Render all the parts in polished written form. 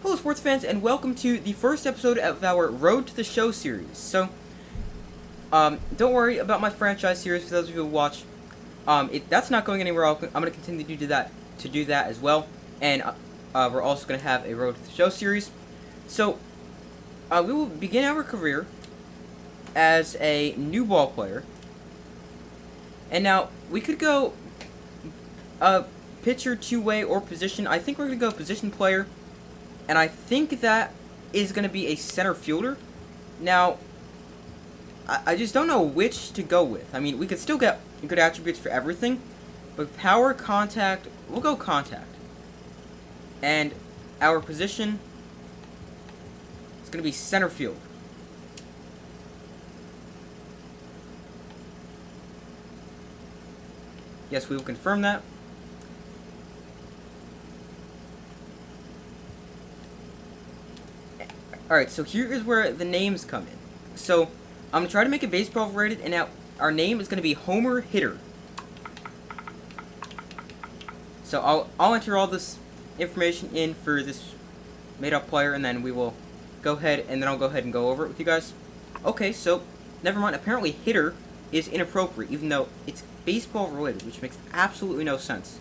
Hello sports fans and welcome to the first episode of our Road to the Show series. So, don't worry about my franchise series for those of you who watch. That's not going anywhere. I'm going to continue to do that as well. And we're also going to have a Road to the Show series. So, we will begin our career as a new ball player. And now, we could go pitcher, two-way, or position. I think we're going to go position player. And I think that is going to be a center fielder. Now, I just don't know which to go with. I mean, we could still get good attributes for everything. But power, contact, we'll go contact. And our position is going to be center field. Yes, we will confirm that. Alright, so here is where the names come in. So, I'm going to try to make it baseball related, and now our name is going to be Homer Hitter. So, I'll enter all this information in for this made-up player, and then we will go ahead, and then I'll go ahead and go over it with you guys. Okay, so, never mind. Apparently, hitter is inappropriate, even though it's baseball related, which makes absolutely no sense.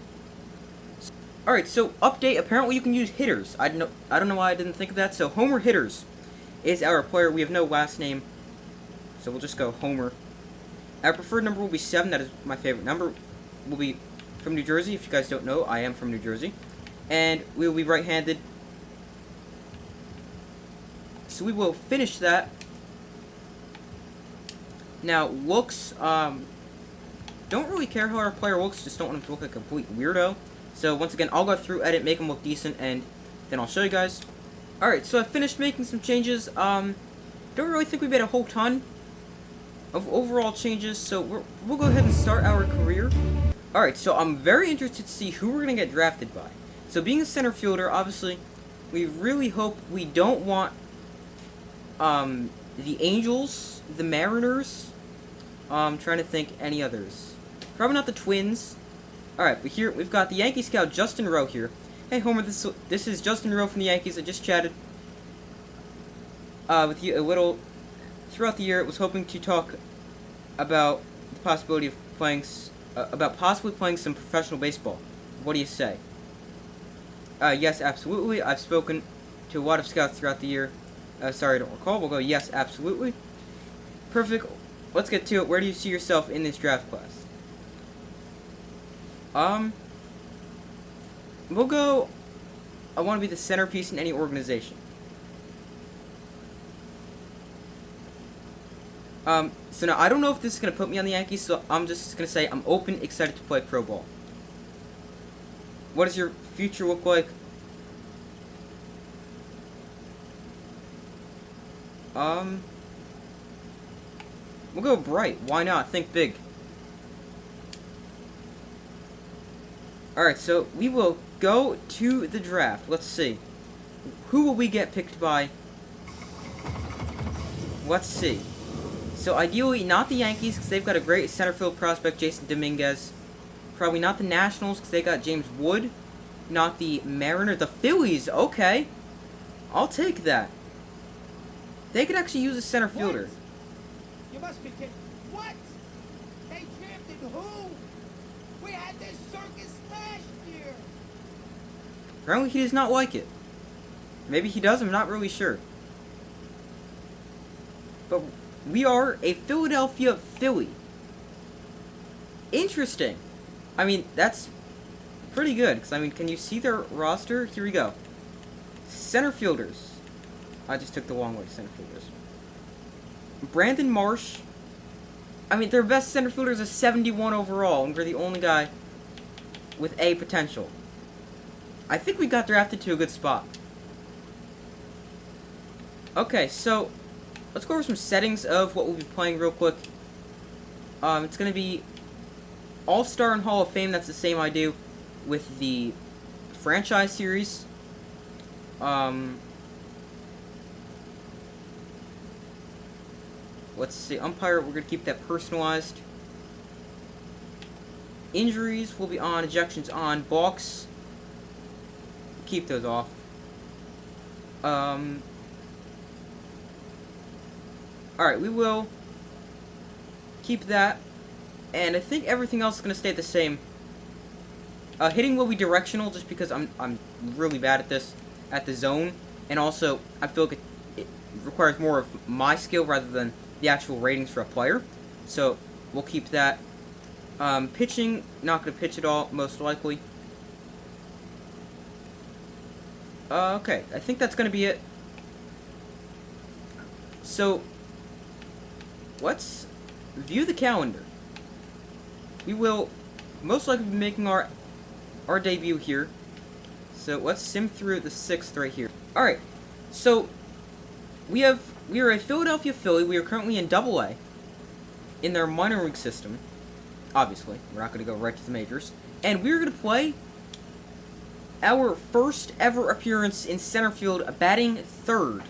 Alright, so update, apparently you can use hitters. I don't know why I didn't think of that. So Homer Hitters is our player. We have no last name, so we'll just go Homer. Our preferred number will be 7. That is my favorite number. We'll be from New Jersey. If you guys don't know, I am from New Jersey. And we will be right-handed. So we will finish that. Now, looks, don't really care how our player looks, just don't want him to look like a complete weirdo. So, once again, I'll go through, edit, make them look decent, and then I'll show you guys. Alright, so I finished making some changes. Don't really think we made a whole ton of overall changes, so we'll go ahead and start our career. Alright, so I'm very interested to see who we're going to get drafted by. So, being a center fielder, obviously, we really hope we don't want, the Angels, the Mariners, I'm trying to think any others. Probably not the Twins. Alright, but here we've got the Yankee scout Justin Rowe here. Hey Homer, this is Justin Rowe from the Yankees. I just chatted with you a little throughout the year. I was hoping to talk about the possibility of playing, about possibly playing some professional baseball. What do you say? Yes, absolutely. I've spoken to a lot of scouts throughout the year. Sorry, I don't recall. We'll go yes, absolutely. Perfect. Let's get to it. Where do you see yourself in this draft class? We'll go, I want to be the centerpiece in any organization. So now, I don't know if this is going to put me on the Yankees, so I'm just going to say I'm open, excited to play pro ball. What does your future look like? We'll go bright. Why not? Think big. Alright, so we will go to the draft. Let's see. Who will we get picked by? Let's see. So ideally, not the Yankees, because they've got a great center field prospect, Jason Dominguez. Probably not the Nationals, because they got James Wood. Not the Mariners. The Phillies, okay. I'll take that. They could actually use a center fielder. What? You must be kidding. What? They drafted who? We had this circus last year. Apparently he does not like it. Maybe he does, I'm not really sure. But we are a Philadelphia Philly. Interesting. I mean, that's pretty good. Because, I mean, can you see their roster? Here we go. Center fielders. I just took the long way, center fielders. Brandon Marsh. I mean, their best center fielder is a 71 overall, and we're the only guy with A potential. I think we got drafted to a good spot. Okay, so let's go over some settings of what we'll be playing real quick. It's going to be All-Star and Hall of Fame. That's the same I do with the franchise series. Let's see, umpire, we're going to keep that personalized. Injuries will be on, ejections on, balks, keep those off. Alright, we will keep that. And I think everything else is going to stay the same. Hitting will be directional just because I'm really bad at this, at the zone. And also, I feel like it requires more of my skill rather than the actual ratings for a player. So, we'll keep that. Pitching, not going to pitch at all, most likely. Okay, I think that's going to be it. So, let's view the calendar. We will most likely be making our debut here. So, let's sim through the 6th right here. Alright, so, we are a Philadelphia Philly. We are currently in Double-A in their minor league system. Obviously, we're not going to go right to the majors. And we're going to play our first ever appearance in center field, batting third.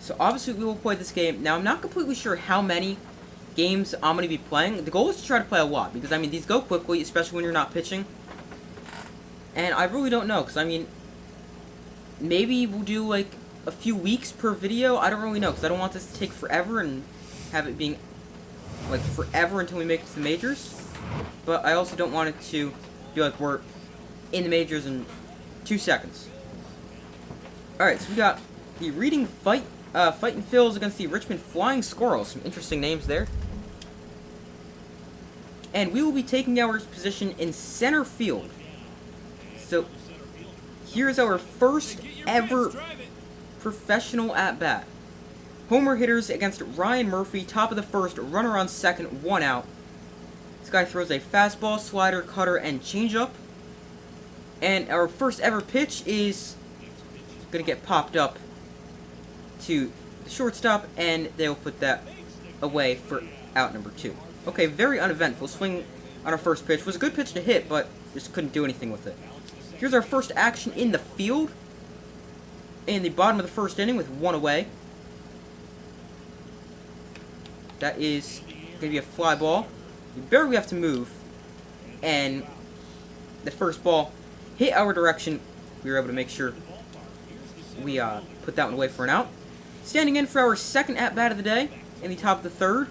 So obviously we will play this game. Now I'm not completely sure how many games I'm going to be playing. The goal is to try to play a lot, because I mean these go quickly, especially when you're not pitching. And I really don't know, because I mean, maybe we'll do like a few weeks per video. I don't really know, because I don't want this to take forever and have it being like forever until we make it to the majors. But I also don't want it to be like we're in the majors in 2 seconds. Alright, so we got the Reading Fighting Phils against the Richmond Flying Squirrels. Some interesting names there. And we will be taking our position in center field. So, here's our first ever professional at-bat. Homer hitters against Ryan Murphy, top of the first, runner on second, 1 out. This guy throws a fastball, slider, cutter, and changeup. And our first ever pitch is going to get popped up to the shortstop, and they'll put that away for out number 2. Okay, very uneventful. Swing on our first pitch. Was a good pitch to hit, but just couldn't do anything with it. Here's our first action in the field. In the bottom of the first inning with 1 away. That is going to be a fly ball. We barely have to move. And the first ball hit our direction. We were able to make sure we put that one away for an out. Standing in for our second at-bat of the day in the top of the third.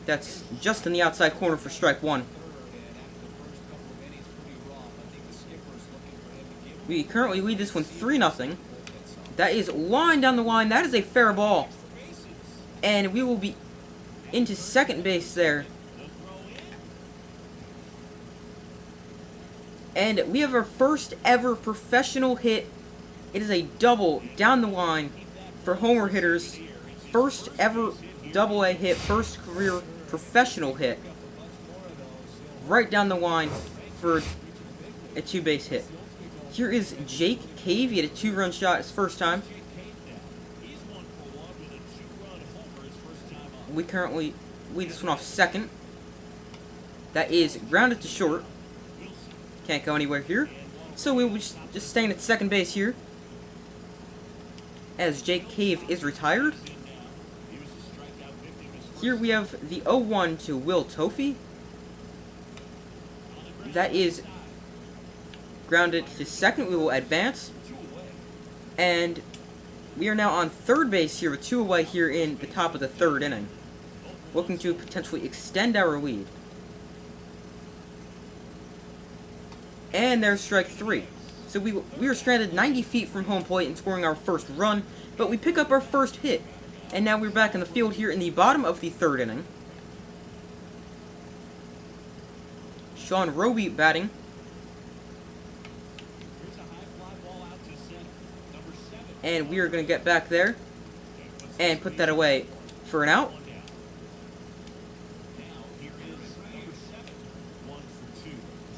That's just in the outside corner for strike 1. We currently lead this one 3-0. That is line down the line. That is a fair ball. And we will be into second base there. And we have our first ever professional hit. It is a double down the line for homer hitters. First ever Double-A hit, first career professional hit. Right down the line for a 2-base hit. Here is Jake Cave. He had a 2-run shot his first time. We currently lead this one off second. That is grounded to short. Can't go anywhere here. So we will just staying at second base here. As Jake Cave is retired. Here we have the 0-1 to Will Toffee. That is grounded to second. We will advance. And we are now on third base here with 2 away here in the top of the third inning. Looking to potentially extend our lead. And there's strike 3. So we were stranded 90 feet from home plate and scoring our first run, but we pick up our first hit. And now we're back in the field here in the bottom of the third inning. Sean Roby batting. And we are going to get back there and put that away for an out.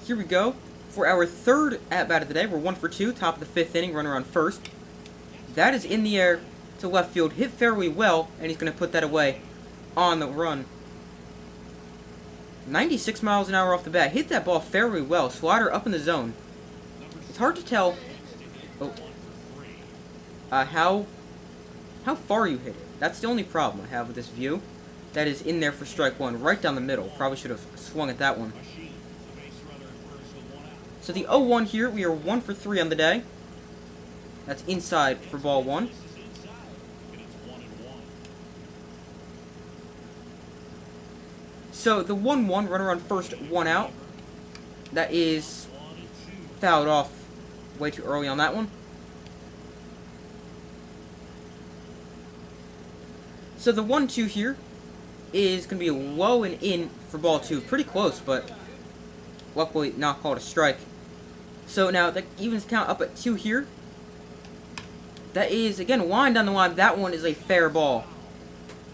Here we go. For our third at-bat of the day, we're 1 for 2, top of the 5th inning, runner on first. That is in the air to left field, hit fairly well, and he's going to put that away on the run. 96 miles an hour off the bat. Hit that ball fairly well. Slider up in the zone. It's hard to tell how far you hit it. That's the only problem I have with this view. That is in there for strike 1, right down the middle. Probably should have swung at that one. So the 0-1 here, we are 1 for 3 on the day. That's inside for ball 1. So the 1-1, runner on first, 1 out. That is fouled off way too early on that one. So the 1-2 here is going to be low and in for ball 2. Pretty close, but luckily not called a strike. So now that evens count up at 2 here. That is, again, line down the line. That one is a fair ball.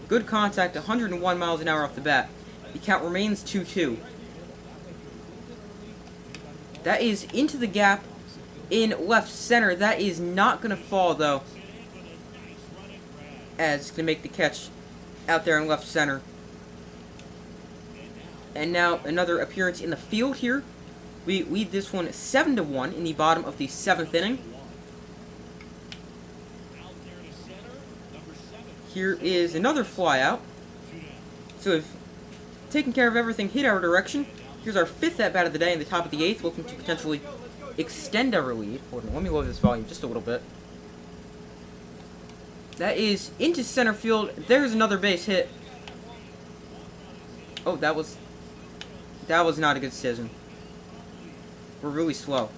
Good contact, 101 miles an hour off the bat. The count remains 2-2. That is into the gap in left center. That is not going to fall, though, as it's going to make the catch out there in left center. And now another appearance in the field here. We lead this one 7-1 in the bottom of the 7th inning. Here is another fly out. So we've taken care of everything, hit our direction. Here's our 5th at-bat of the day in the top of the 8th, looking to potentially extend our lead. Hold on, let me lower this volume just a little bit. That is into center field. There's another base hit. Oh, that was not a good decision. We're really slow.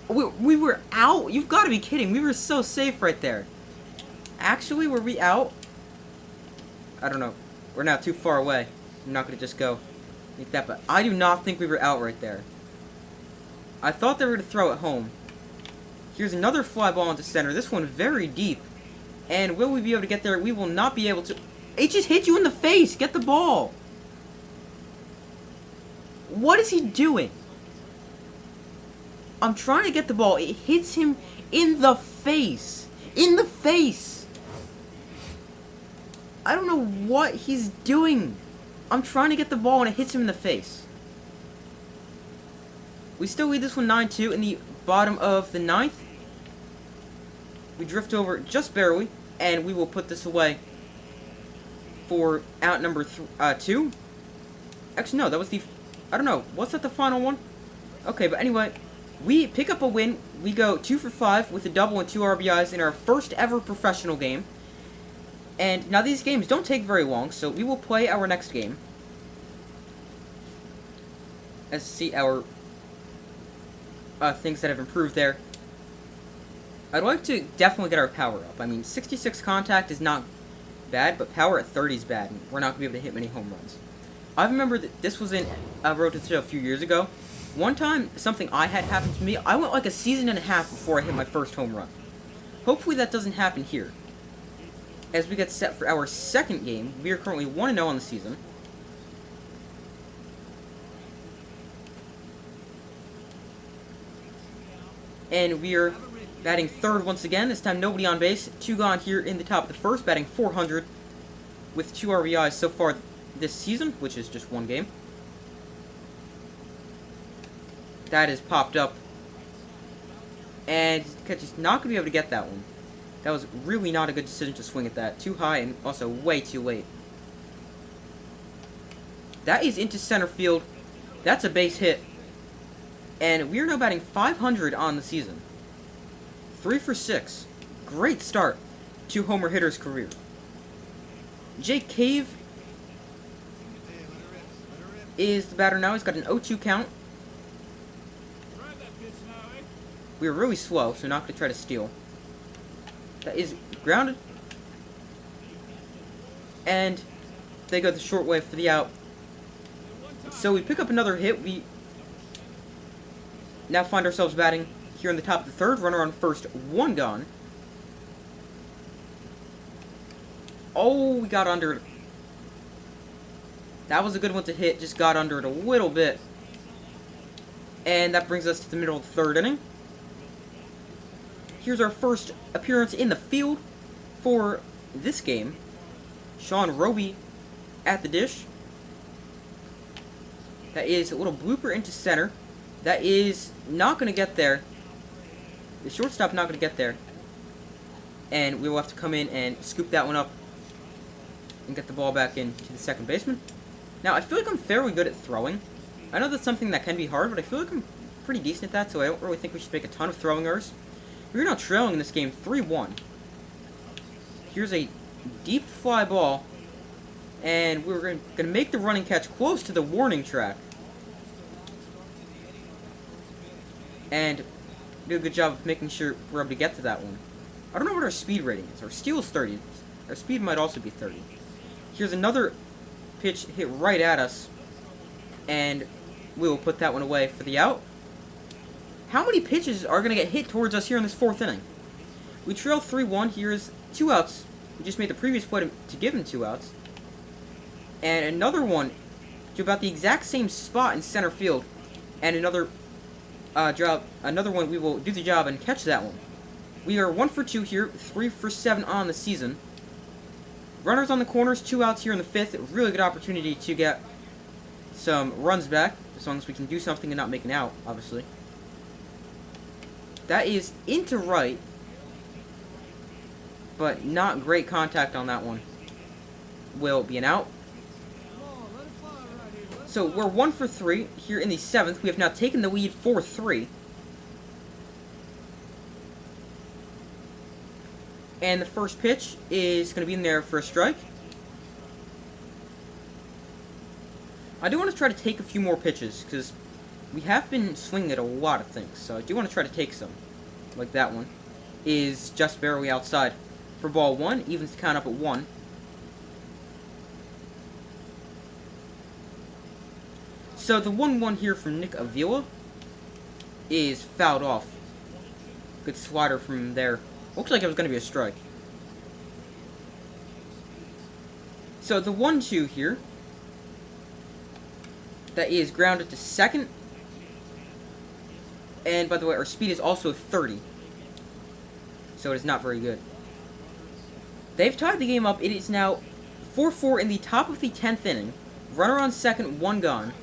We were out? You've got to be kidding. We were so safe right there. Actually, were we out? I don't know. We're now too far away. I'm not going to just go like that, but I do not think we were out right there. I thought they were going to throw it home. Here's another fly ball into center. This one very deep. And will we be able to get there? We will not be able to. It just hit you in the face. Get the ball. What is he doing? I'm trying to get the ball. It hits him in the face. In the face. I don't know what he's doing. I'm trying to get the ball and it hits him in the face. We still lead this one 9-2 in the bottom of the 9th. We drift over just barely, and we will put this away for out number 2. Actually, no, that was the... I don't know. Was that the final one? Okay, but anyway, we pick up a win. We go 2 for 5 with a double and 2 RBIs in our first ever professional game. And now these games don't take very long, so we will play our next game. Let's see our things that have improved there. I'd like to definitely get our power up. I mean, 66 contact is not bad, but power at 30 is bad, and we're not going to be able to hit many home runs. I remember that this was in Road to the Show a few years ago. One time, something I had happened to me, I went like a season and a half before I hit my first home run. Hopefully that doesn't happen here. As we get set for our second game, we are currently 1-0 on the season. And we are batting third once again. This time nobody on base. 2 gone here in the top of the first, batting .400 with 2 RBIs so far this season, which is just 1 game. That is popped up. And catcher's not going to be able to get that one. That was really not a good decision to swing at that. Too high and also way too late. That is into center field. That's a base hit. And we are now batting .500 on the season. 3 for 6. Great start to homer hitter's career. Jake Cave is the batter now. He's got an 0-2 count. We were really slow, so not going to try to steal. That is grounded. And they go the short way for the out. So we pick up another hit. We now find ourselves batting here in the top of the third. Runner on first, 1 gone. Oh, we got under it. That was a good one to hit. Just got under it a little bit. And that brings us to the middle of the third inning. Here's our first appearance in the field for this game. Sean Roby at the dish. That is a little blooper into center. That is not going to get there. The shortstop not going to get there. And we will have to come in and scoop that one up and get the ball back in to the second baseman. Now, I feel like I'm fairly good at throwing. I know that's something that can be hard, but I feel like I'm pretty decent at that, so I don't really think we should make a ton of throwing errors. We're now trailing in this game 3-1. Here's a deep fly ball, and we're going to make the running catch close to the warning track. And do a good job of making sure we're able to get to that one. I don't know what our speed rating is. Our steal is 30. Our speed might also be 30. Here's another pitch hit right at us, and we will put that one away for the out. How many pitches are going to get hit towards us here in this 4th inning? We trail 3-1. Here's 2 outs. We just made the previous play to give him 2 outs. And another one to about the exact same spot in center field. And another another one, we will do the job and catch that one. We are 1 for 2 here, 3 for 7 on the season. Runners on the corners, 2 outs here in the 5th. Really good opportunity to get some runs back, as long as we can do something and not make an out, obviously. That is into right, but not great contact on that one. Will be an out. So we're 1 for 3 here in the 7th. We have now taken the lead 4-3. And the first pitch is going to be in there for a strike. I do want to try to take a few more pitches, because we have been swinging at a lot of things. So I do want to try to take some. Like that one. Is just barely outside. For ball 1, evens the count up at 1. So the 1-1 here from Nick Avila is fouled off. Good slider from there. Looks like it was going to be a strike. So the 1-2 here, that is grounded to second. And by the way, our speed is also 30. So it is not very good. They've tied the game up. It is now 4-4 in the top of the 10th inning. Runner on second, 1 gone.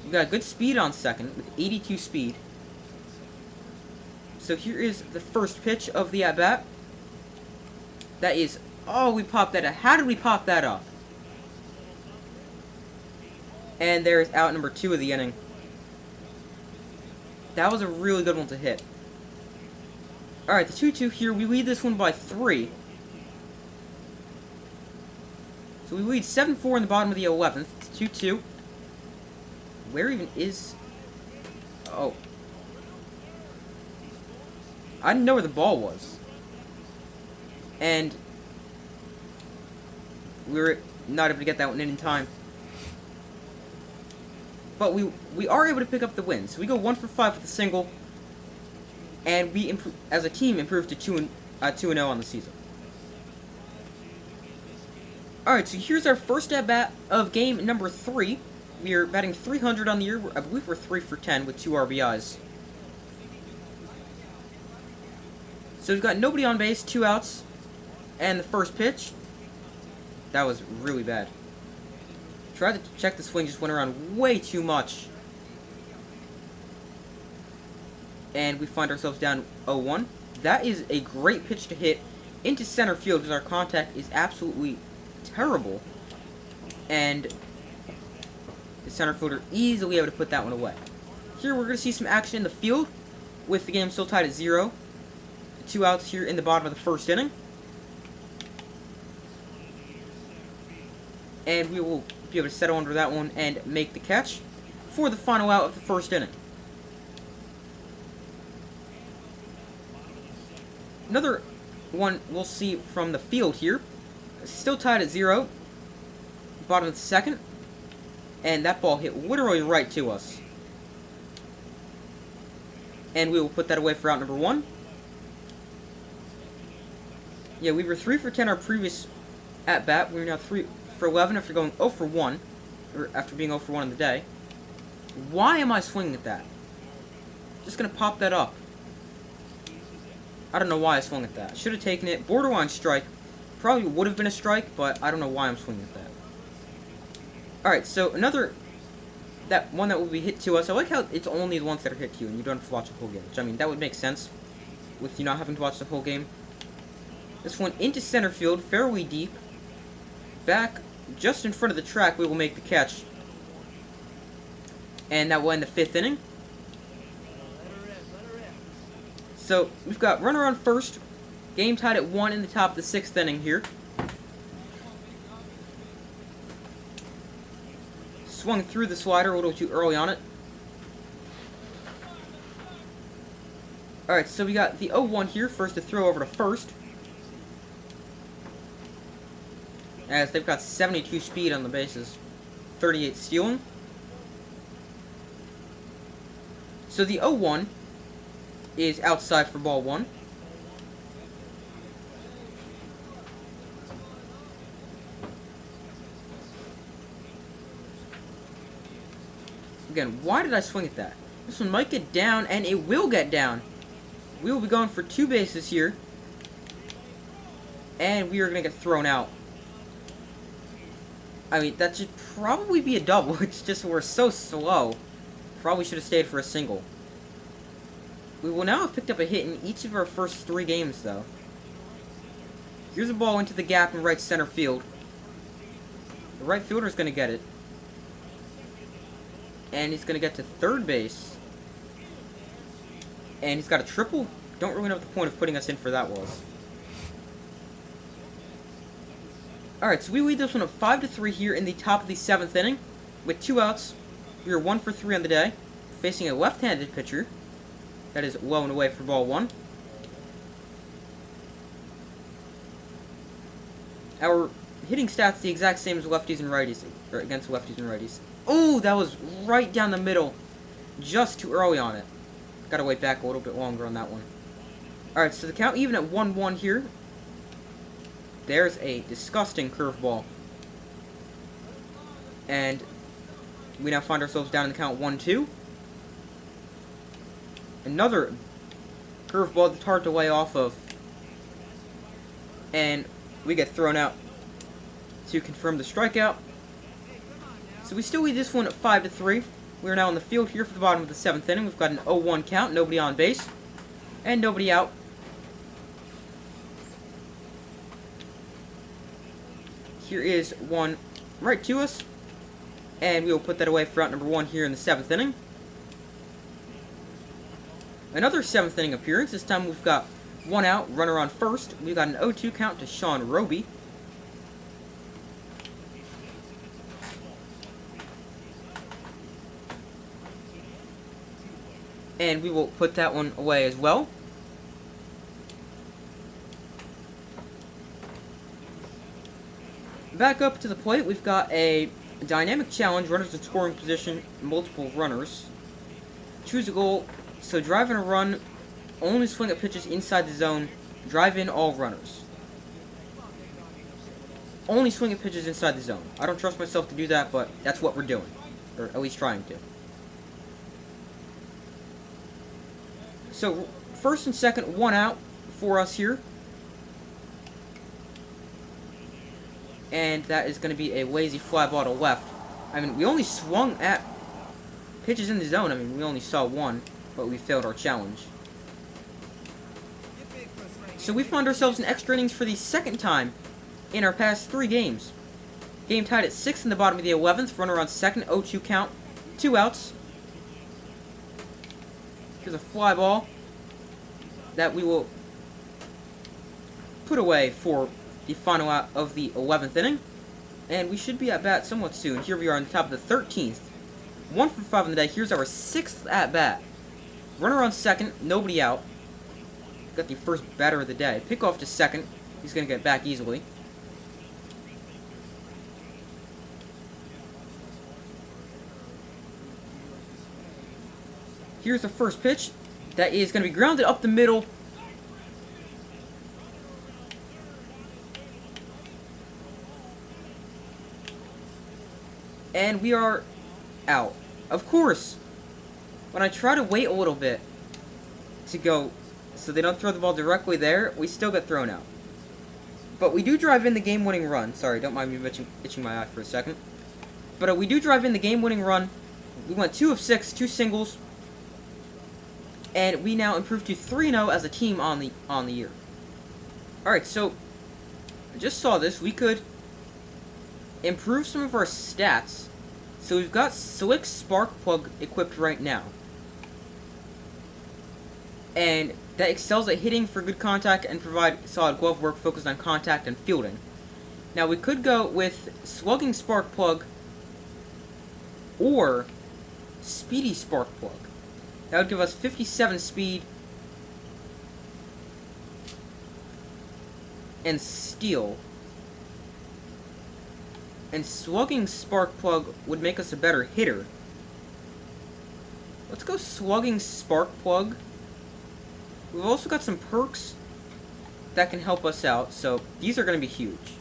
We've got good speed on second with 82 speed. So here is the first pitch of the at-bat. That is... Oh, we popped that up. How did we pop that up? And there's out number 2 of the inning. That was a really good one to hit. Alright, the 2-2 here. We lead this one by 3. So we lead 7-4 in the bottom of the 11th. It's 2-2. Where even is... Oh. I didn't know where the ball was. And we were not able to get that one in time. But we are able to pick up the win. So we go 1 for 5 with a single. And we, as a team, improved to 2-0 on the season. Alright, so here's our first at-bat of game number 3. We are batting 300 on the year. I believe we're 3 for 10 with 2 RBIs. So we've got nobody on base, 2 outs. And the first pitch, that was really bad. Tried to check the swing, just went around way too much. And we find ourselves down 0-1. That is a great pitch to hit into center field, because our contact is absolutely terrible. And the center fielder easily able to put that one away. Here we're going to see some action in the field, with the game still tied at 0. 2 outs here in the bottom of the first inning. And we will be able to settle under that one and make the catch for the final out of the first inning. Another one we'll see from the field here. Still tied at 0. Bottom of the second. And that ball hit literally right to us. And we will put that away for out number 1. Yeah, we were 3 for 10 our previous at-bat. We're now 3 for 11 after going 0 for 1. Or after being 0 for 1 in the day. Why am I swinging at that? Just gonna pop that up. I don't know why I swung at that. Should have taken it. Borderline strike. Probably would have been a strike, but I don't know why I'm swinging at that. Alright, so another... That one that will be hit to us. I like how it's only the ones that are hit to you, and you don't have to watch the whole game. Which, I mean, that would make sense. With you not having to watch the whole game. This one into center field, fairly deep. Back just in front of the track, we will make the catch. And that will end the 5th inning. So, we've got runner on first. Game tied at 1 in the top of the 6th inning here. Swung through the slider a little too early on it. Alright, so we got the 0-1 here. First to throw over to first. As they've got 72 speed on the bases. 38 stealing. So the 0-1 is outside for ball 1. Again, why did I swing at that? This one might get down, and it will get down. We will be going for 2 bases here. And we are going to get thrown out. I mean, that should probably be a double. It's just we're so slow. Probably should have stayed for a single. We will now have picked up a hit in each of our first 3 games, though. Here's a ball into the gap in right center field. The right fielder is going to get it. And he's going to get to third base. And he's got a triple. Don't really know what the point of putting us in for that was. Alright, so we lead this one up 5-3 here in the top of the 7th inning. With 2 outs. We are 1 for 3 on the day. Facing a left-handed pitcher. That is low and away for ball 1. Our hitting stats the exact same as lefties and righties. Or against lefties and righties. Oh, that was right down the middle. Just too early on it. Gotta wait back a little bit longer on that one. Alright, so the count even at 1-1 here. There's a disgusting curveball. And we now find ourselves down in the count 1-2. Another curveball that's hard to lay off of. And we get thrown out to confirm the strikeout. So we still lead this one at 5-3. We are now on the field here for the bottom of the 7th inning. We've got an 0-1 count, nobody on base, and nobody out. Here is one right to us, and we will put that away for out number 1 here in the 7th inning. Another 7th inning appearance. This time we've got 1 out, runner on first. We've got an 0-2 count to Sean Roby. And we will put that one away as well. Back up to the plate, we've got a dynamic challenge, runners in scoring position, multiple runners. Choose a goal, so drive in a run, only swing at pitches inside the zone, drive in all runners. Only swing at pitches inside the zone. I don't trust myself to do that, but that's what we're doing. Or at least trying to. So, first and second, 1 out for us here. And that is going to be a lazy fly ball to left. I mean, we only swung at pitches in the zone. I mean, we only saw 1, but we failed our challenge. So we found ourselves in extra innings for the 2nd time in our past 3 games. Game tied at 6 in the bottom of the 11th. Runner on second, 0-2 count, 2 outs. Here's a fly ball that we will put away for the final out of the 11th inning. And we should be at bat somewhat soon. Here we are on top of the 13th. 1 for 5 on the day. Here's our 6th at bat. Runner on second, nobody out. Got the first batter of the day. Pick off to second. He's going to get back easily. Here's the first pitch. That is going to be grounded up the middle. And we are out. Of course, when I try to wait a little bit to go so they don't throw the ball directly there, we still get thrown out. But we do drive in the game-winning run. Sorry, don't mind me itching my eye for a second. But we do drive in the game-winning run. We went 2 of 6, 2 singles. And we now improve to 3-0 as a team on the year. Alright, so I just saw this. We could improve some of our stats. So we've got Slick Spark Plug equipped right now. And that excels at hitting for good contact and provide solid glove work focused on contact and fielding. Now we could go with Slugging Spark Plug or Speedy Spark Plug. That would give us 57 speed and steel. And Slugging Spark Plug would make us a better hitter. Let's go Slugging Spark Plug. We've also got some perks that can help us out, so these are going to be huge.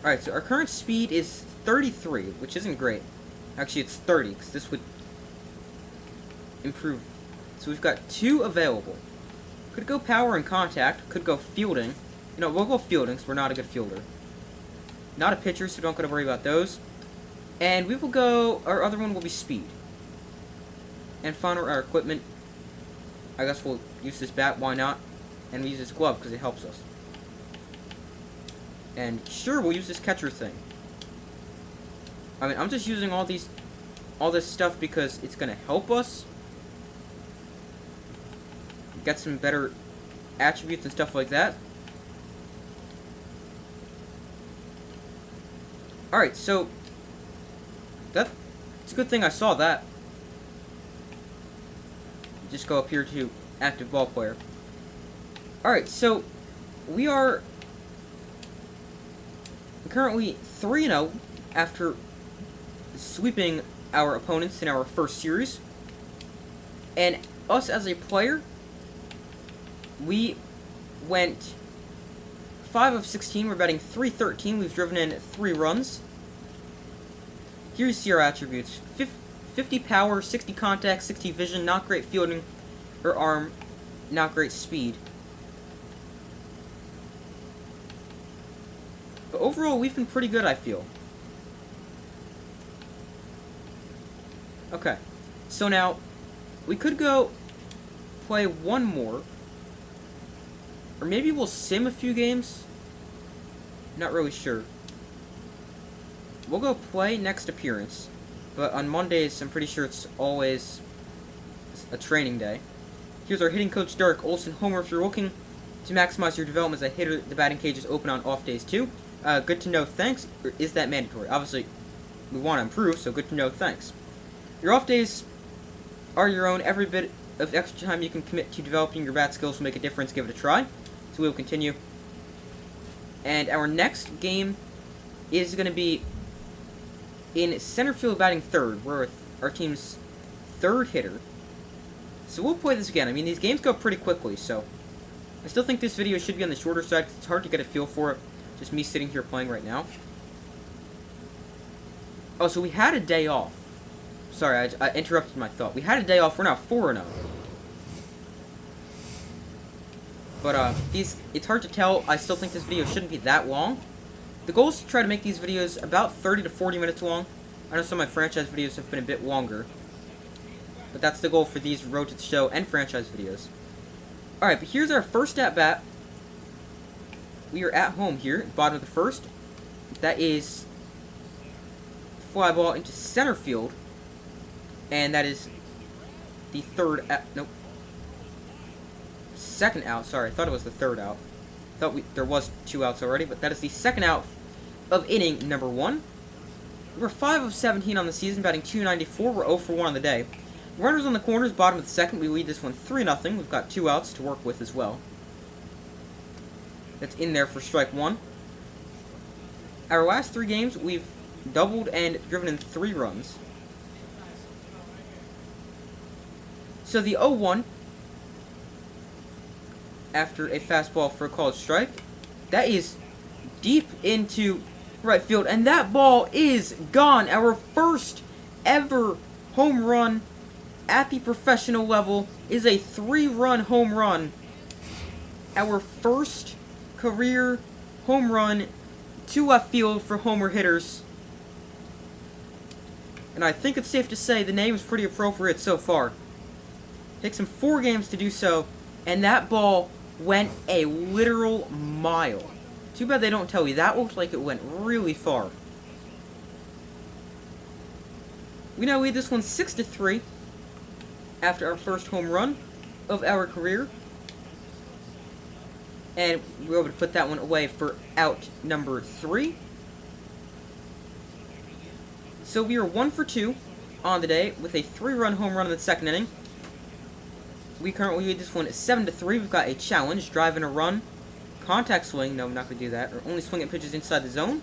Alright, so our current speed is 33, which isn't great. Actually, it's 30, because this would improve. So we've got 2 available. Could go power and contact, could go fielding. You know, we'll go fielding, because we're not a good fielder. Not a pitcher, so don't gotta worry about those. And we will go, our other one will be speed. And finally, our equipment. I guess we'll use this bat, why not? And we use this glove, because it helps us. And sure, we'll use this catcher thing. I mean, I'm just using all this stuff because it's gonna help us get some better attributes and stuff like that. Alright, so it's a good thing I saw that. Just go up here to active ball player. Alright, so we are currently 3-0 after sweeping our opponents in our first series. And us as a player, we went 5 of 16. We're batting .313. We've driven in 3 runs. Here you see our attributes. 50 power, 60 contact, 60 vision, not great fielding or arm, not great speed. But overall, we've been pretty good, I feel. Okay, so now, we could go play one more. Or maybe we'll sim a few games. Not really sure. We'll go play next appearance. But on Mondays, I'm pretty sure it's always a training day. Here's our hitting coach, Derek Olson. Homer, if you're looking to maximize your development as a hitter, the batting cage is open on off days too. Good to know, thanks. Or is that mandatory? Obviously, we want to improve, so good to know, thanks. Your off days are your own. Every bit of extra time you can commit to developing your bat skills will make a difference. Give it a try. So we will continue. And our next game is going to be in center field batting third. We're our team's third hitter. So we'll play this again. I mean, these games go pretty quickly, so I still think this video should be on the shorter side because it's hard to get a feel for it. Just me sitting here playing right now. Oh, so we had a day off. Sorry, I interrupted my thought. We had a day off. We're now 4-0. But, it's hard to tell. I still think this video shouldn't be that long. The goal is to try to make these videos about 30 to 40 minutes long. I know some of my franchise videos have been a bit longer. But that's the goal for these Road to the Show and franchise videos. Alright, but here's our first at-bat. We are at home here, bottom of the first. That is fly ball into center field. And that is the third out. Nope. Second out. Sorry, I thought it was the third out. Thought there was 2 outs already, but that is the second out of inning number 1. We're 5 of 17 on the season, batting .294. We're 0 for 1 on the day. Runners on the corners, bottom of the second. We lead this one 3-0. We've got 2 outs to work with as well. That's in there for strike 1. Our last 3 games, we've doubled and driven in 3 runs. So the 0-1, after a fastball for a called strike, that is deep into right field, and that ball is gone. Our first ever home run at the professional level is a 3-run home run. Our first career home run to left field for homer hitters. And I think it's safe to say the name is pretty appropriate so far. Takes him 4 games to do so, and that ball went a literal mile. Too bad they don't tell you. That looked like it went really far. We now lead this one 6-3 after our first home run of our career. And we were able to put that one away for out number 3. So we are 1 for 2 on the day with a 3-run home run in the second inning. We currently lead this one 7-3. We've got a challenge, drive and a run. Contact swing, no, I'm not going to do that. Or only swing at pitches inside the zone.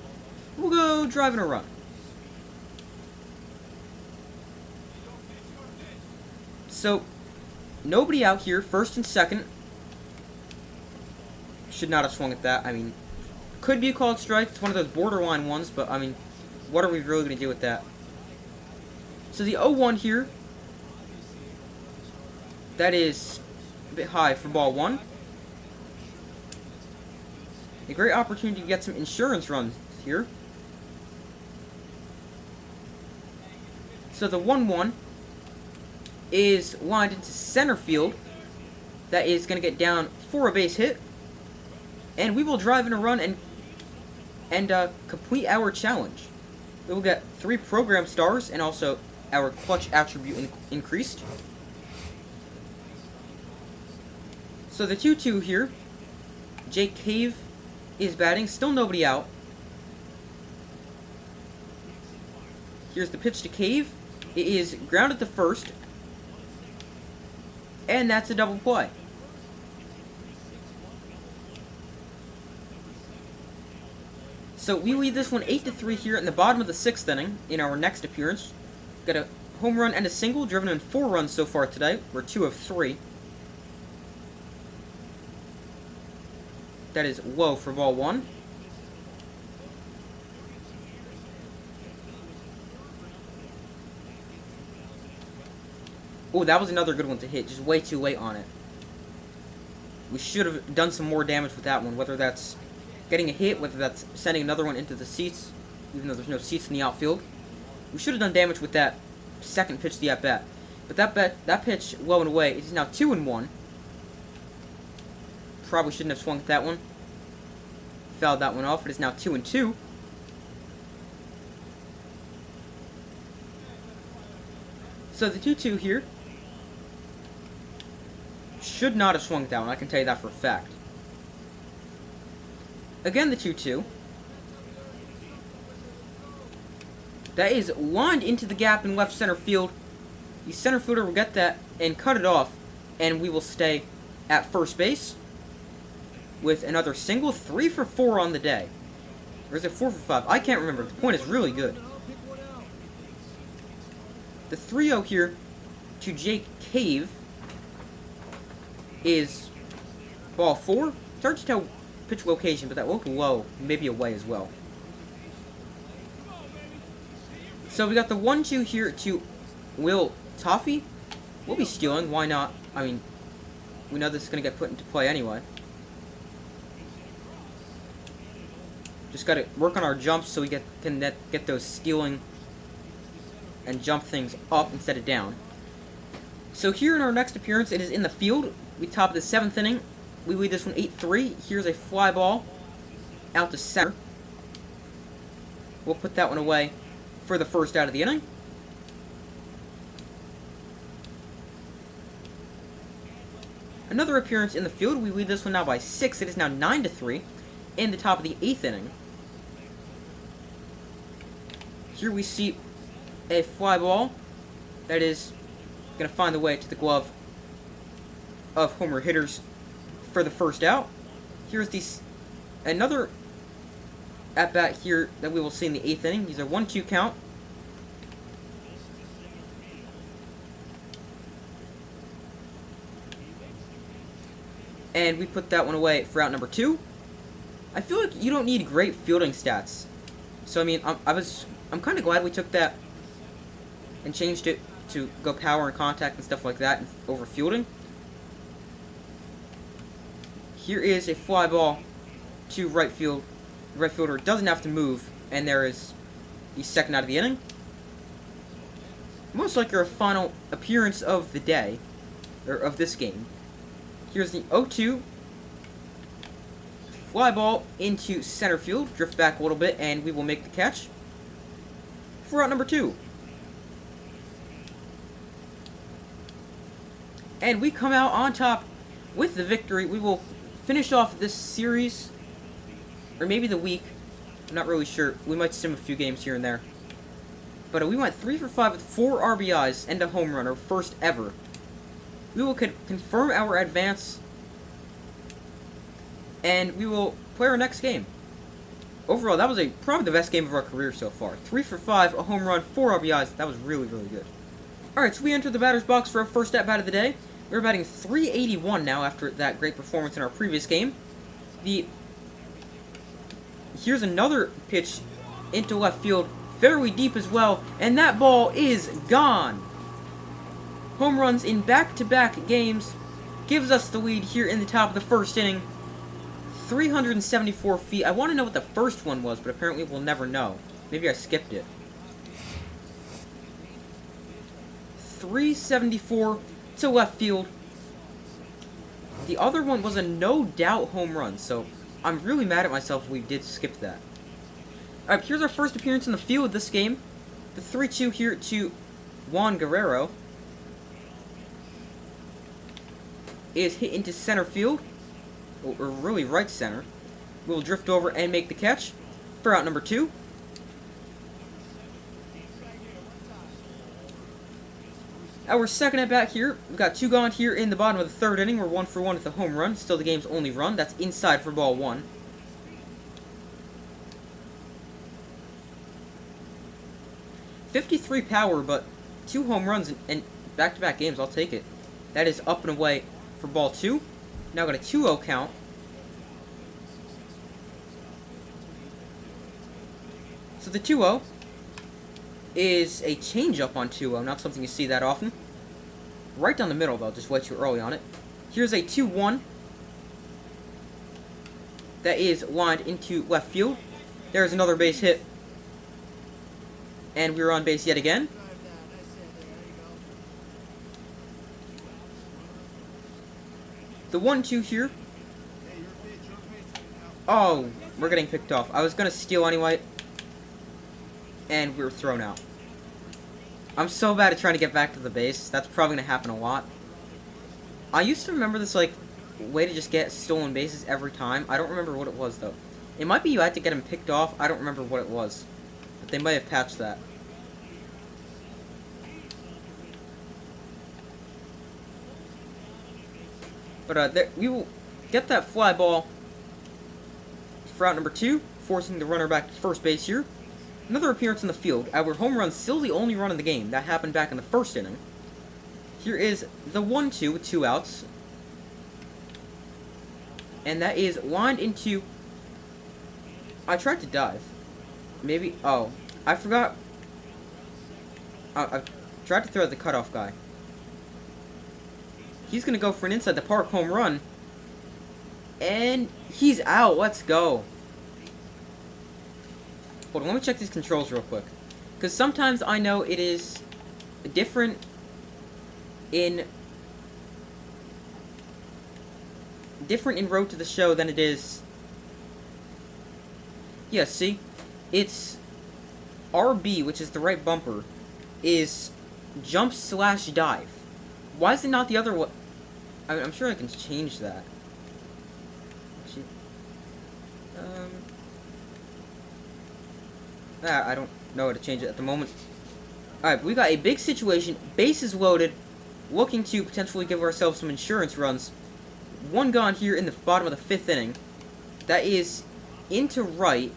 We'll go drive and a run. So, nobody out here, first and second. Should not have swung at that. I mean, could be a called strike. It's one of those borderline ones, but I mean, what are we really going to do with that? So the 0-1 here, that is a bit high for ball 1. A great opportunity to get some insurance runs here. So the 1-1 is lined into center field. That is going to get down for a base hit. And we will drive in a run and complete our challenge. We will get 3 program stars and also our clutch attribute increased. So the 2-2 here. Jake Cave is batting. Still nobody out. Here's the pitch to Cave. It is grounded to first. And that's a double play. So we lead this one 8-3 here in the bottom of the 6th inning in our next appearance. Got a home run and a single, driven in 4 runs so far today. We're 2 of 3. That is low for ball 1. Oh, that was another good one to hit, just way too late on it. We should have done some more damage with that one, whether that's getting a hit, whether that's sending another one into the seats, even though there's no seats in the outfield. We should have done damage with that second pitch to the at-bat. But that pitch, low and away, is now 2-1. Probably shouldn't have swung at that one. Fouled that one off. It is now 2-2. So the 2-2 here should not have swung at that one. I can tell you that for a fact. Again, the 2-2. That is lined into the gap in left center field. The center fielder will get that and cut it off, and we will stay at first base with another single. 3 for 4 on the day. Or is it 4 for 5? I can't remember. The point is really good. The 3-0 here to Jake Cave is ball 4. It's hard to tell pitch location, but that looked low, maybe away as well. So we got the 1-2 here to Will Toffee. We'll be stealing, why not? I mean, we know this is going to get put into play anyway. Just got to work on our jumps so we can get those stealing and jump things up instead of down. So here in our next appearance, it is in the field. We top the 7th inning. We lead this one 8-3. Here's a fly ball out to center. We'll put that one away for the first out of the inning. Another appearance in the field. We lead this one now by 6. It is now 9-3 in the top of the 8th inning. Here we see a fly ball that is going to find the way to the glove of homer hitters for the first out. Here's another at-bat here that we will see in the 8th inning. These are 1-2 count. And we put that one away for out number 2. I feel like you don't need great fielding stats. So, I mean, I'm kind of glad we took that and changed it to go power and contact and stuff like that over fielding. Here is a fly ball to right field. The right fielder doesn't have to move, and there is the second out of the inning. Most likely our final appearance of the day, or of this game. Here's the 0-2 fly ball into center field, drift back a little bit, and we will make the catch for out number 2. And we come out on top with the victory. We will finish off this series, or maybe the week. I'm not really sure. We might sim a few games here and there. But we went 3 for 5 with 4 RBIs and a home run, our first ever. We will confirm our advance, and we will play our next game. Overall, that was probably the best game of our career so far. 3 for 5, a home run, 4 RBIs. That was really, really good. Alright, so we enter the batter's box for our first at-bat of the day. We're batting .381 now after that great performance in our previous game. Here's another pitch into left field, fairly deep as well, and that ball is gone. Home runs in back-to-back games gives us the lead here in the top of the first inning. 374 feet. I want to know what the first one was, but apparently we'll never know. Maybe I skipped it. 374 to left field. The other one was a no-doubt home run, so I'm really mad at myself if we did skip that. Alright, here's our first appearance in the field this game. The 3-2 here to Juan Guerrero is hit into center field, or really right center. We'll drift over and make the catch for out number 2. Our second at bat here, we've got 2 gone here in the bottom of the third inning. We're 1 for 1 with a home run, still the game's only run. That's inside for ball 1. .53 power, but 2 home runs and back-to-back games. I'll take it. That is up and away for ball 2. Now got a 2-0 count. So the 2-0 is a changeup on 2-0, not something you see that often. Right down the middle, though, just way too early on it. Here's a 2-1 that is lined into left field. There's another base hit. And we're on base yet again. The 1-2 here. Oh, we're getting picked off. I was going to steal anyway. And we were thrown out. I'm so bad at trying to get back to the base. That's probably going to happen a lot. I used to remember this, like, way to just get stolen bases every time. I don't remember what it was, though. It might be you had to get him picked off. I don't remember what it was. But they might have patched that. But we will get that fly ball for out number 2, forcing the runner back to first base here. Another appearance in the field. Our home run still the only run in the game. That happened back in the first inning. Here is the 1-2 with 2 outs. And that is lined into... I tried to dive. Maybe... Oh. I forgot... I tried to throw at the cutoff guy. He's going to go for an inside the park home run. And he's out. Let's go. Hold on, let me check these controls real quick. Because sometimes I know it is different in Road to the Show than it is... Yeah, see? It's RB, which is the right bumper, is jump/dive. Why is it not the other one? I'm sure I can change that. Actually, I don't know how to change it at the moment. Alright, we got a big situation. Bases loaded. Looking to potentially give ourselves some insurance runs. 1 gone here in the bottom of the 5th inning. That is into right.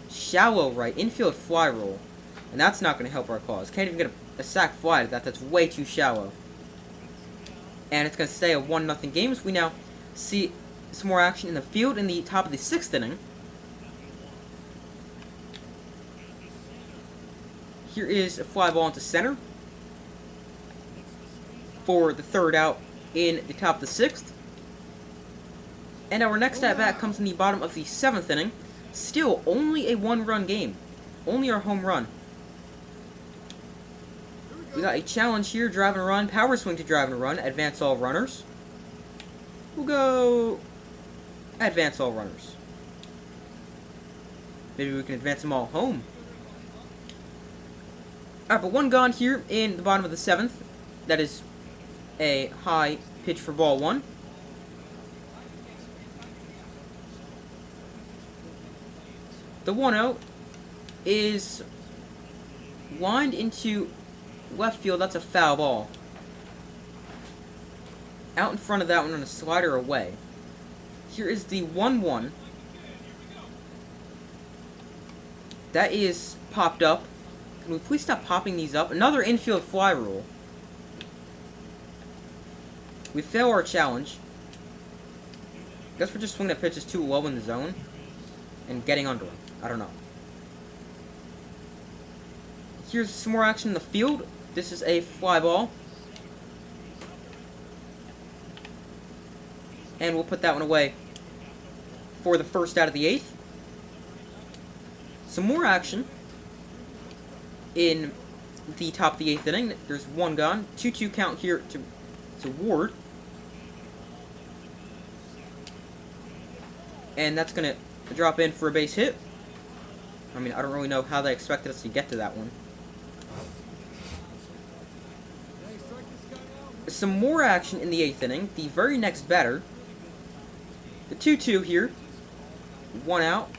Shallow right. Infield fly roll. And that's not going to help our cause. Can't even get a sac fly to that. That's way too shallow. And it's going to stay a 1-0 game. So we now see some more action in the field in the top of the 6th inning. Here is a fly ball into center for the 3rd out in the top of the 6th. And our next at-bat comes in the bottom of the 7th inning. Still, only a 1-run game. Only our home run. We got a challenge here, drive and run, power swing to drive and run, advance all runners. We'll go advance all runners. Maybe we can advance them all home. Alright, but one gone here in the bottom of the 7th. That is a high pitch for ball 1. The 1-0 is lined into left field. That's a foul ball. Out in front of that one on a slider away. Here is the 1-1. That is popped up. Can we please stop popping these up? Another infield fly rule. We fail our challenge. Guess we're just swinging at pitches too low in the zone and getting under them. I don't know. Here's some more action in the field. This is a fly ball. And we'll put that one away for the first out of the 8th. Some more action in the top of the 8th inning. There's one gone. 2-2 count here to Ward. And that's going to drop in for a base hit. I mean, I don't really know how they expected us to get to that one. Some more action in the 8th inning. The very next batter. The 2-2 here. One out.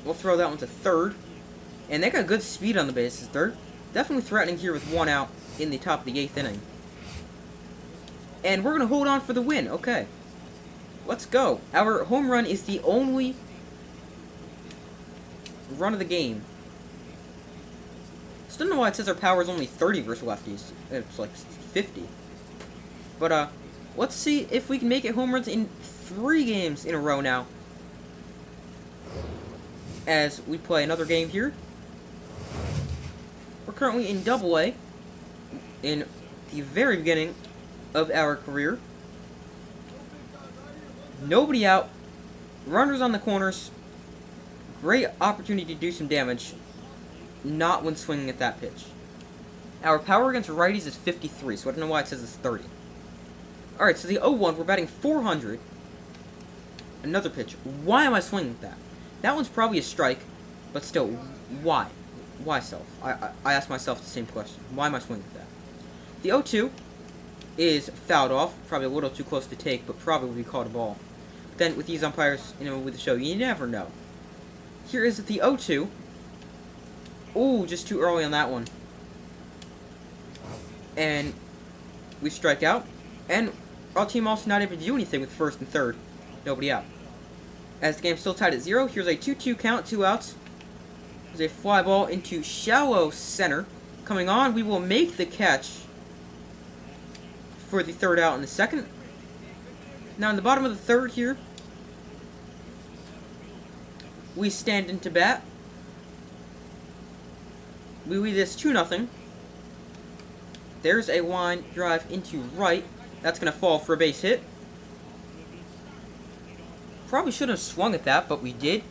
We'll throw that one to third. And they got good speed on the bases. They're definitely threatening here with one out in the top of the 8th inning. And we're going to hold on for the win. Okay. Let's go. Our home run is the only run of the game. Still don't know why it says our power is only 30 versus lefties. It's like 50. But, let's see if we can make it home runs in 3 games in a row now. As we play another game here. We're currently in Double-A. In the very beginning of our career. Nobody out. Runners on the corners. Great opportunity to do some damage. Not when swinging at that pitch. Our power against righties is 53, so I don't know why it says it's 30. Alright, so the 0-1, we're batting 400. Another pitch. Why am I swinging at that? That one's probably a strike, but still, why? Why self? I ask myself the same question. Why am I swinging at that? The 0-2 is fouled off. Probably a little too close to take, but probably will be called a ball. Then, with these umpires, with the show, you never know. Here is the 0-2. Ooh, just too early on that one. And we strike out. And our team also not able to do anything with first and third. Nobody out. As the game's still tied at 0, here's a 2-2 count, 2 outs. There's a fly ball into shallow center. Coming on, we will make the catch for the third out in the second. Now in the bottom of the third here, we stand into bat. We lead this 2-0. There's a line drive into right. That's going to fall for a base hit. Probably shouldn't have swung at that, but we did.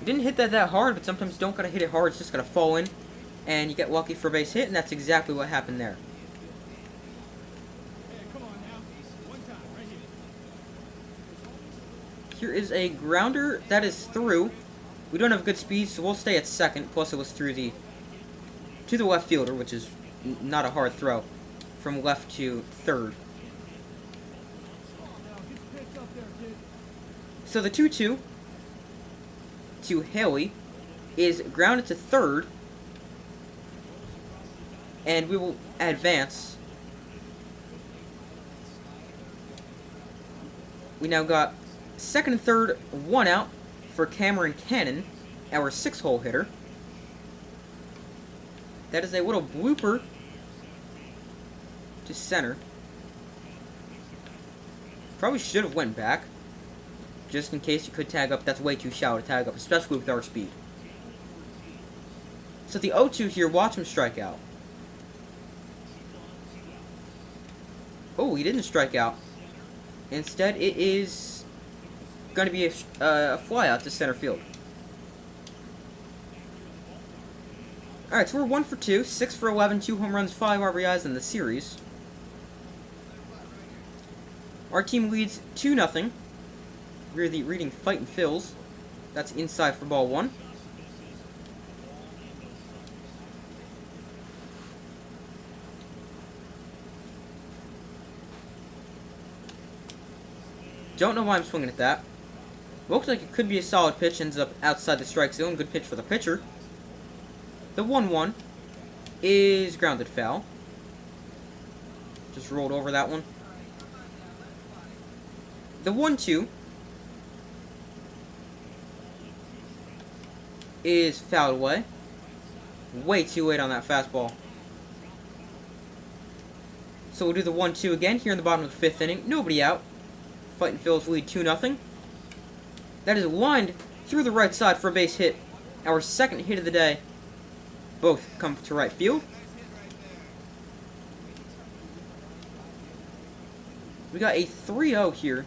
We didn't hit that hard, but sometimes you don't gotta hit it hard. It's just gonna fall in, and you get lucky for a base hit, and that's exactly what happened there. Here is a grounder that is through. We don't have good speed, so we'll stay at second. Plus, it was through to the left fielder, which is not a hard throw from left to third. So the 2-2 to Haley is grounded to third, and we will advance. We now got second and third, one out for Cameron Cannon, our 6-hole hitter. That is a little blooper to center. Probably should have went back. Just in case you could tag up. That's way too shallow to tag up, especially with our speed. So the 0-2 here, watch him strike out. Oh, he didn't strike out. Instead, it is going to be a fly out to center field. Alright, so we're 1 for 2, 6 for 11, 2 home runs, 5 RBIs in the series. Our team leads 2-0. We're the reading Fightin' Phils. That's inside for ball 1. Don't know why I'm swinging at that. Looks like it could be a solid pitch. Ends up outside the strike zone. Good pitch for the pitcher. The 1-1 is grounded foul. Just rolled over that one. The 1-2 is fouled away. Way too late on that fastball. So we'll do the 1-2 again here in the bottom of the 5th inning. Nobody out. Fightin' Phils lead 2-0. That is lined through the right side for a base hit. Our second hit of the day. Both come to right field. We got a 3-0 here.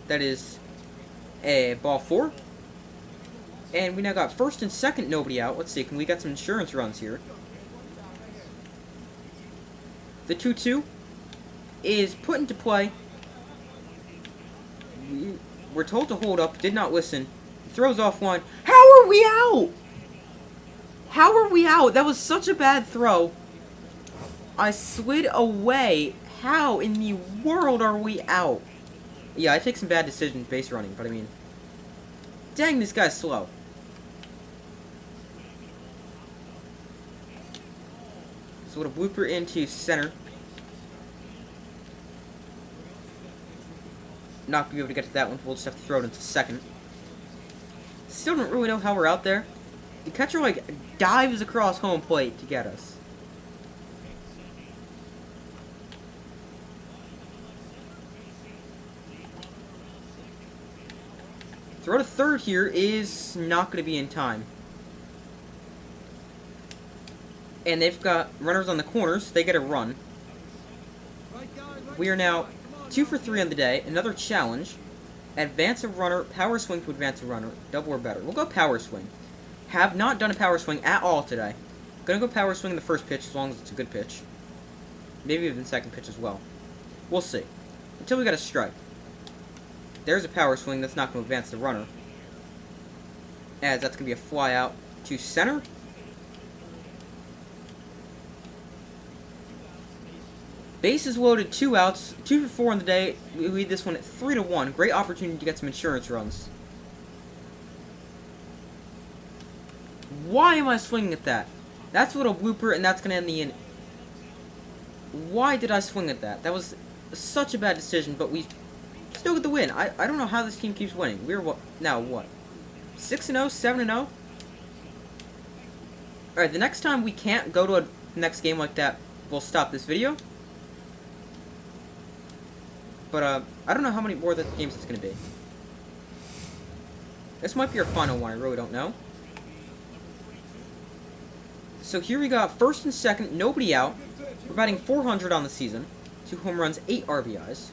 That is a ball 4. And we now got first and second, nobody out. Let's see, can we get some insurance runs here? The 2-2 is put into play. We're told to hold up, did not listen. He throws off one. How are we out? How are we out? That was such a bad throw. I slid away. How in the world are we out? Yeah, I take some bad decisions base running, but I mean, dang, this guy's slow. So we'll blooper into center. Not gonna be able to get to that one. We'll just have to throw it into second. Still don't really know how we're out there. The catcher like dives across home plate to get us. Throw to third here is not going to be in time. And they've got runners on the corners. They get a run. We are now 2 for 3 on the day. Another challenge. Advance a runner. Power swing to advance a runner. Double or better. We'll go power swing. Have not done a power swing at all today. Gonna go power swing the first pitch as long as it's a good pitch. Maybe even the second pitch as well. We'll see. Until we get a strike. There's a power swing that's not going to advance the runner. As that's going to be a fly out to center. Bases loaded, 2 outs, 2 for 4 on the day. We lead this one at 3-1. Great opportunity to get some insurance runs. Why am I swinging at that? That's a little blooper, and that's going to end the inning. Why did I swing at that? That was such a bad decision, but we still get the win. I don't know how this team keeps winning. We're what now? What? 6-0, 7-0. All right. The next time we can't go to a next game like that, we'll stop this video. But I don't know how many more of the games it's gonna be. This might be our final one. I really don't know. So here we got first and second, nobody out. We're batting .400 on the season. 2 home runs, 8 RBIs.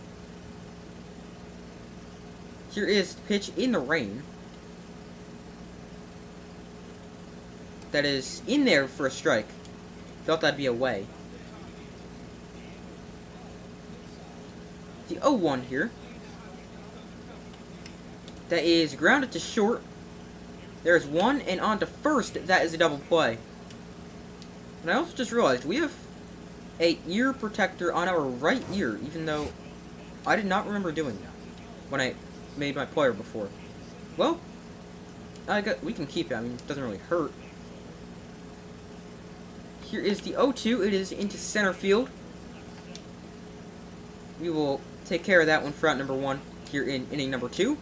Here is the pitch in the rain. That is in there for a strike. Felt that'd be away. The 0-1 here. That is grounded to short. There's one, and on to first. That is a double play. And I also just realized we have a ear protector on our right ear, even though I did not remember doing that when I made my player before. Well, we can keep it. I mean, it doesn't really hurt. Here is the 0-2. It is into center field. We will take care of that one for out number 1 here in inning number 2.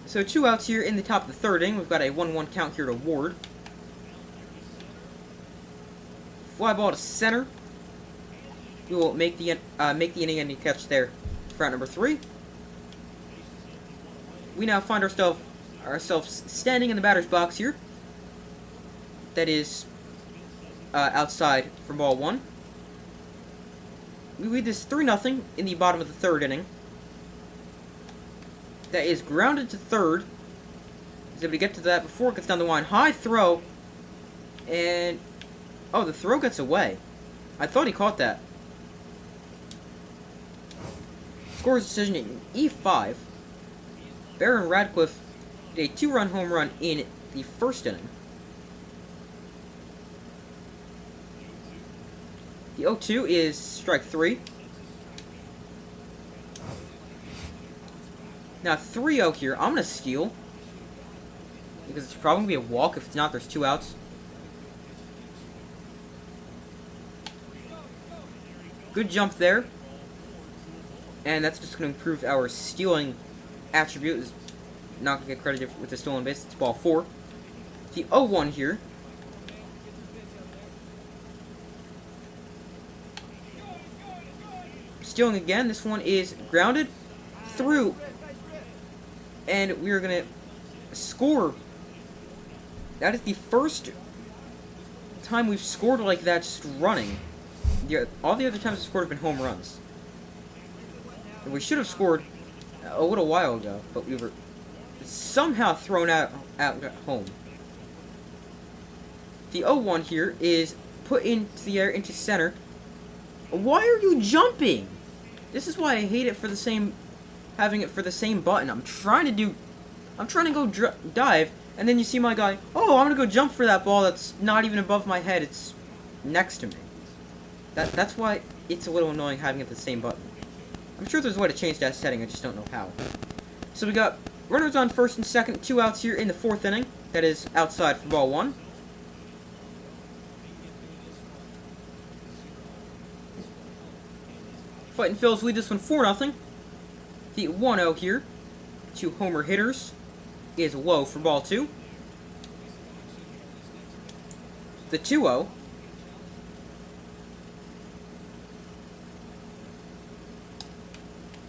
So 2 outs here in the top of the 3rd inning. We've got a 1-1 count here to Ward. Fly ball to center. We will make the inning-ending catch there for out number 3. We now find ourselves standing in the batter's box here. That is outside for ball 1. We lead this 3-0 in the bottom of the 3rd inning. That is grounded to third. able to get to that before it gets down the line. High throw. And... oh, the throw gets away. I thought he caught that. Scores decision in E5. Baron Radcliffe did a 2-run home run in the first inning. The 0-2 is strike 3. Now 3-0 here. I'm going to steal. Because it's probably going to be a walk. If it's not, there's 2 outs. Good jump there. And that's just going to improve our stealing attribute. Is not going to get credited with the stolen base. It's ball 4. The 0-1 here. Stealing again. This one is grounded through. And we are going to score. That is the first time we've scored like that just running. All the other times we've scored have been home runs. And we should have scored a little while ago, but we were somehow thrown out at home. The 0-1 here is put into the air, into center. Why are you jumping? This is why I hate it for the same, having it for the same button. I'm trying to go dive, and then you see my guy, oh, I'm gonna go jump for that ball that's not even above my head, it's next to me. That's why it's a little annoying having it the same button. I'm sure there's a way to change that setting, I just don't know how. So we got runners on first and second, 2 outs here in the 4th inning. That is outside for ball 1. Fighting Phils lead this one 4-0. The 1-0 here, 2 homer hitters, is low for ball 2. The 2-0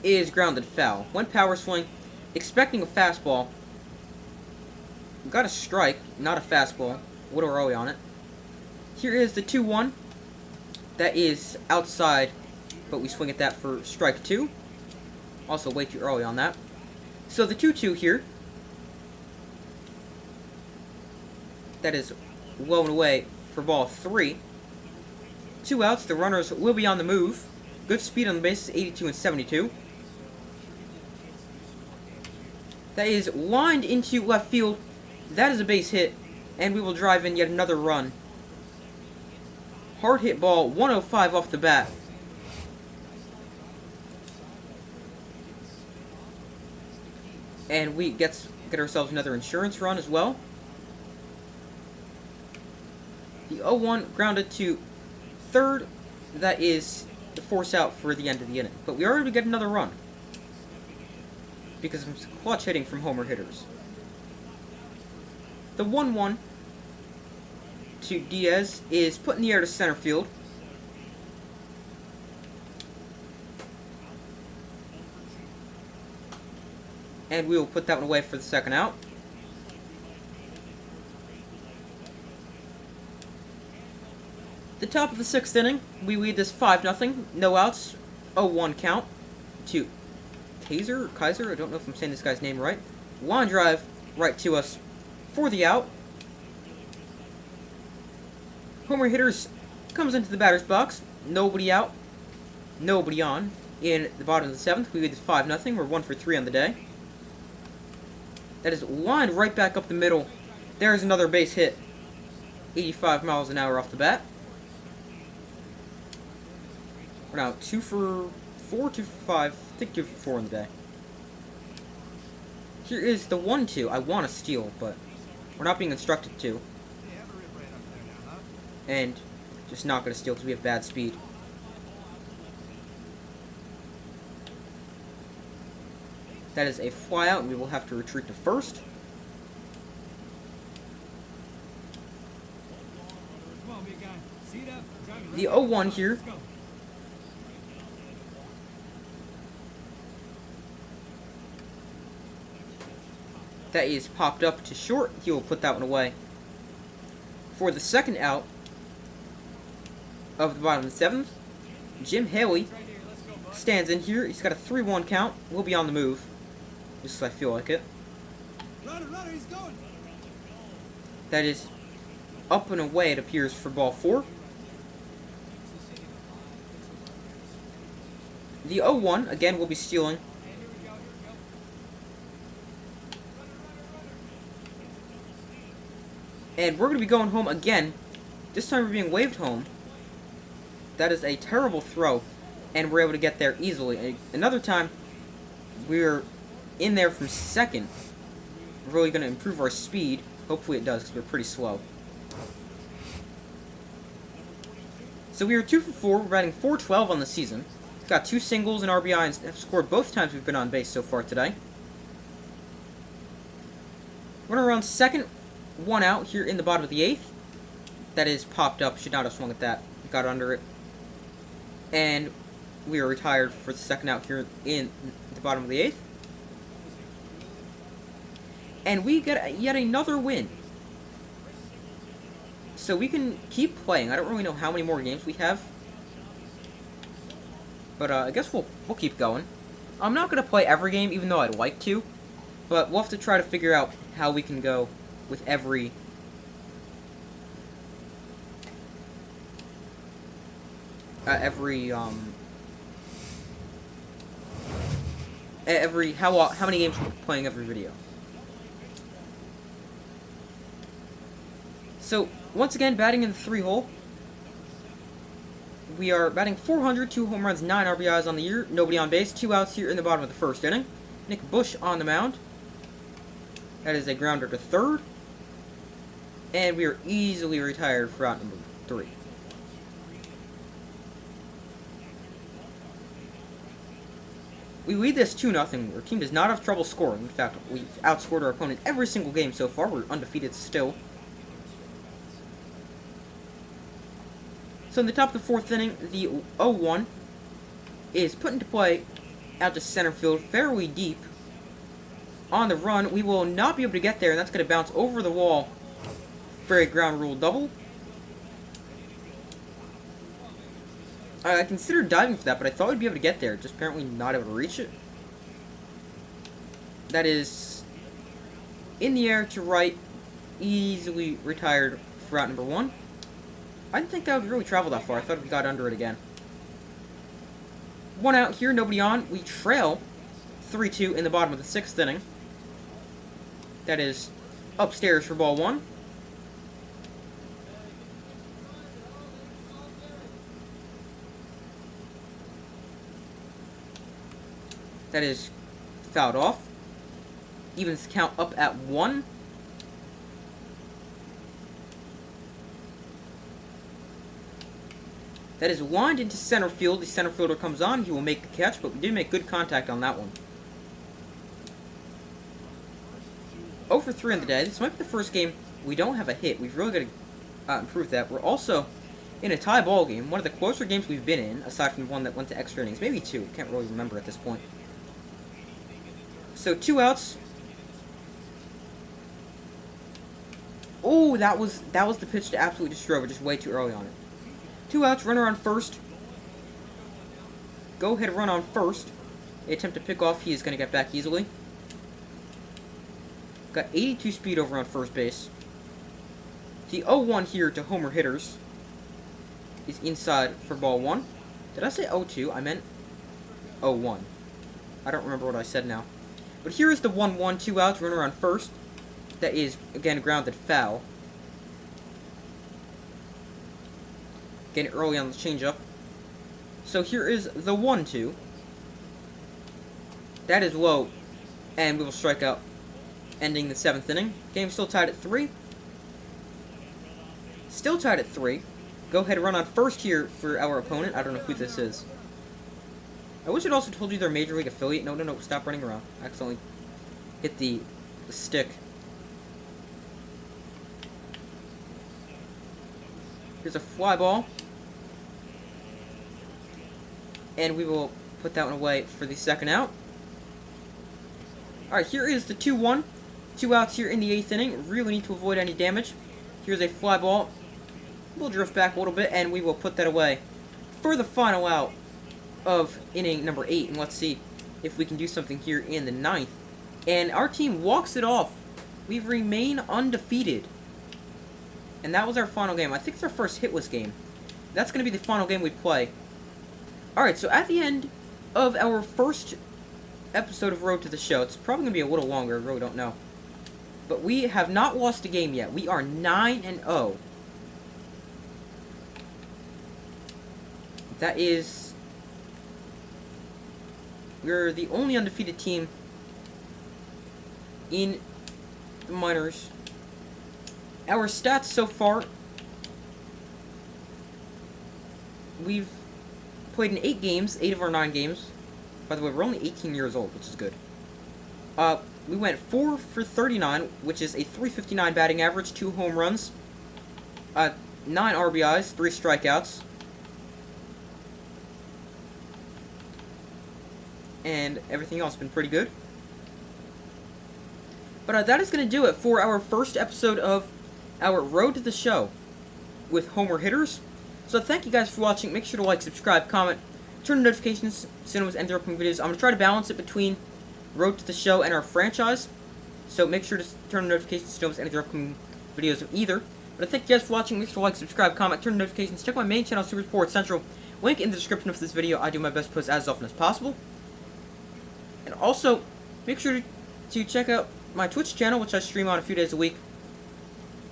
is grounded foul. Went power swing, expecting a fastball. Got a strike, not a fastball. A little early on it. Here is the 2-1. That is outside, but we swing at that for strike 2. Also way too early on that. So the 2-2 here. That is low and away for ball 3. 2 outs, the runners will be on the move. Good speed on the bases, 82 and 72. That is lined into left field. That is a base hit, and we will drive in yet another run. Hard hit ball, 105 off the bat. And we get ourselves another insurance run as well. The 0-1 grounded to third. That is the force out for the end of the inning. But we already get another run because of some clutch hitting from homer hitters. The 1-1 to Diaz is put in the air to center field. And we will put that one away for the second out. The top of the 6th inning, we lead this 5-0. No outs, 0-1 count to Kaiser, I don't know if I'm saying this guy's name right. Line drive right to us for the out. Homer hitters comes into the batter's box. Nobody out, nobody on. In the bottom of the 7th, we lead this 5-0. We're 1 for 3 on the day. That is lined right back up the middle. There's another base hit. 85 miles an hour off the bat. We're now 2 for 4, 2 for 5. I think 2 for 4 on the day. Here is the 1-2. I want to steal, but we're not being instructed to. And just not going to steal because we have bad speed. That is a fly out, and we will have to retreat to first. The 0-1 here. That is popped up to short. He will put that one away. For the second out of the bottom of the 7th, Jim Haley stands in here. He's got a 3-1 count. We'll be on the move. Just as I feel like it. Runner, he's going. That is up and away, it appears, for ball 4. The 0-1, again, will be stealing. And we're going to be going home again. This time we're being waved home. That is a terrible throw. And we're able to get there easily. Another time, we're in there from second. We're really going to improve our speed. Hopefully it does, because we're pretty slow. So we are 2 for 4. We're batting .412 on the season. We've got 2 singles and RBI and have scored both times we've been on base so far today. Runner around second. 1 out here in the bottom of the 8th. That is popped up. Should not have swung at that. Got under it. And we are retired for the second out here in the bottom of the 8th. And we get yet another win. So we can keep playing. I don't really know how many more games we have. But I guess we'll keep going. I'm not going to play every game, even though I'd like to. But we'll have to try to figure out how we can go with every how many games we're playing every video. So once again, batting in the 3-hole. We are batting .400, 2 home runs, 9 RBIs on the year, nobody on base, 2 outs here in the bottom of the 1st inning. Nick Bush on the mound. That is a grounder to third. And we are easily retired for out number 3. We lead this 2-0. Our team does not have trouble scoring. In fact, we've outscored our opponent every single game so far. We're undefeated still. So in the top of the 4th inning, the 0-1 is put into play out to center field, fairly deep. On the run, we will not be able to get there, and that's going to bounce over the wall for a ground rule double. I considered diving for that, but I thought we'd be able to get there, just apparently not able to reach it. That is in the air to right, easily retired for out number 1. I didn't think that would really travel that far. I thought we got under it again. 1 out here, nobody on. We trail 3-2 in the bottom of the 6th inning. That is upstairs for ball 1. That is fouled off. Evens the count up at 1. That is lined into center field. The center fielder comes on. He will make the catch, but we did make good contact on that one. 0 for 3 on the day. This might be the first game we don't have a hit. We've really got to improve that. We're also in a tie ball game. One of the closer games we've been in, aside from the one that went to extra innings. Maybe 2. Can't really remember at this point. So 2 outs. Oh, that was the pitch to absolutely destroy. We're just way too early on it. 2 outs, runner on first. Go ahead, run on first. They attempt to pick off. He is going to get back easily. Got 82 speed over on first base. The 0-1 here to homer hitters is inside for ball 1. Did I say 0-2? I meant 0-1. I don't remember what I said now. But here is the 1-1, 2 outs, runner on first. That is, again, grounded foul. Getting early on the changeup. So here is the 1-2. That is low. And we will strike out, ending the 7th inning. Game still tied at 3. Still tied at 3. Go ahead and run on first here for our opponent. I don't know who this is. I wish it also told you they're a Major League affiliate. No, stop running around. I accidentally hit the stick. Here's a fly ball. And we will put that one away for the second out. Alright, here is the 2-1. 2 outs here in the 8th inning. Really need to avoid any damage. Here's a fly ball. We'll drift back a little bit, and we will put that away for the final out of inning number 8. And let's see if we can do something here in the 9th. And our team walks it off we remain undefeated. And that was our final game. I think it's our first hitless game. That's going to be the final game we play. Alright, so at the end of our first episode of Road to the Show, it's probably going to be a little longer, I really don't know. But we have not lost a game yet. We are 9-0. That is... We're the only undefeated team in the minors. Our stats so far, we've played in 8 games, 8 of our 9 games. By the way, we're only 18 years old, which is good. We went 4 for 39, which is a .359 batting average, 2 home runs, 9 RBIs, 3 strikeouts. And everything else has been pretty good. But that is going to do it for our first episode of our Road to the Show with Homer Hitters. So thank you guys for watching. Make sure to like, subscribe, comment, turn on notifications so no one's end their upcoming videos. I'm going to try to balance it between Road to the Show and our franchise. So make sure to turn on notifications so no one's end their upcoming videos of either. But I thank you guys for watching. Make sure to like, subscribe, comment, turn on notifications. Check my main channel, Super Sports Central. Link in the description of this video. I do my best to post as often as possible. And also, make sure to check out my Twitch channel, which I stream on a few days a week,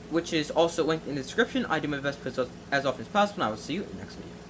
which is also linked in the description. I do my best to post as often as possible, and I will see you in the next video.